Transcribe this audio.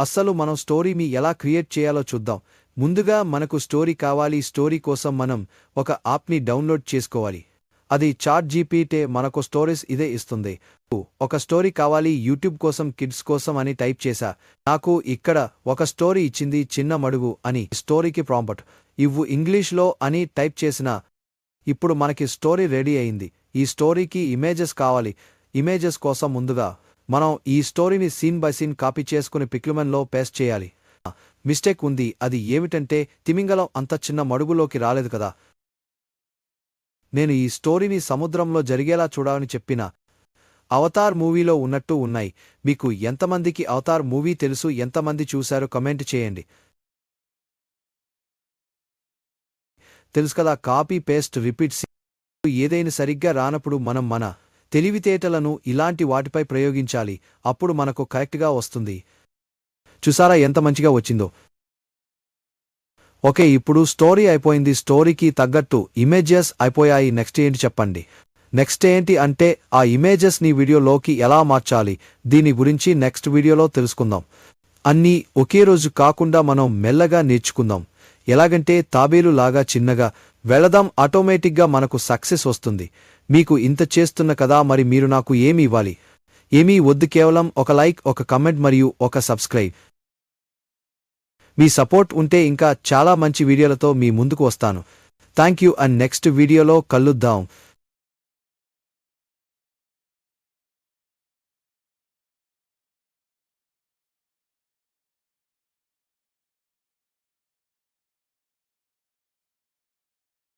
అస్సలు మనం స్టోరీ మీ ఎలా క్రియేట్ చేయాలో చూద్దాం. ముందుగా మనకు స్టోరీ కావాలి. స్టోరీ కోసం మనం ఒక యాప్ని డౌన్లోడ్ చేసుకోవాలి. అది చాట్‌జీపీటీ మనకు స్టోరీస్ ఇదే ఇస్తుంది. ఒక స్టోరీ కావాలి యూట్యూబ్ కోసం కిడ్స్ కోసం అని టైప్ చేశా. నాకు ఇక్కడ ఒక స్టోరీ ఇచ్చింది, చిన్న మడుగు అని. స్టోరీకి ప్రాంప్ట్ ఇవ్వు ఇంగ్లీష్లో అని టైప్ చేసిన. ఇప్పుడు మనకి స్టోరీ రెడీ అయింది. ఈ స్టోరీకి ఇమేజెస్ కావాలి. ఇమేజెస్ కోసం ముందుగా మనం ఈ స్టోరీని సీన్ బై సీన్ కాపీ చేసుకుని పిక్లుమెన్లో పేస్ట్ చేయాలి. మిస్టేక్ ఉంది. అది ఏమిటంటే తిమింగలం అంత చిన్న మడుగులోకి రాలేదు కదా. నేను ఈ స్టోరీని సముద్రంలో జరిగేలా చూడాలని చెప్పిన. అవతార్ మూవీలో ఉన్నట్టు ఉన్నాయి. మీకు ఎంతమందికి అవతార్ మూవీ తెలుసు? ఎంతమంది చూశారో కమెంట్ చేయండి. తెలుసు కదా, కాపీ పేస్ట్ రిపీట్. ఏదైనా సరిగ్గా రానప్పుడు మనం మన తెలివితేటలను ఇలాంటి వాటిపై ప్రయోగించాలి. అప్పుడు మనకు కరెక్ట్గా వస్తుంది. చూసారా ఎంత మంచిగా వచ్చిందో? ఓకే, ఇప్పుడు స్టోరీ అయిపోయింది. స్టోరీకి తగ్గట్టు ఇమేజెస్ అయిపోయాయి. నెక్స్ట్ ఏంటి చెప్పండి? నెక్స్ట్ ఏంటి అంటే ఆ ఇమేజెస్ని వీడియోలోకి ఎలా మార్చాలి, దీని గురించి నెక్స్ట్ వీడియోలో తెలుసుకుందాం. అన్నీ ఒకే రోజు కాకుండా మనం మెల్లగా నేర్చుకుందాం. ఎలాగంటే తాబేలు లాగా చిన్నగా వెళదాం. ఆటోమేటిక్గా మనకు సక్సెస్ వస్తుంది. మీకు ఇంత చేస్తున్న కదా, మరి మీరు నాకు ఏమి ఇవ్వాలి? ఏమీ వద్దు, కేవలం ఒక లైక్, ఒక కమెంట్ మరియు ఒక సబ్స్క్రైబ్. మీ సపోర్ట్ ఉంటే ఇంకా చాలా మంచి వీడియోలతో మీ ముందుకు వస్తాను. థ్యాంక్ యూ అండ్ నెక్స్ట్ వీడియోలో కలుద్దాం.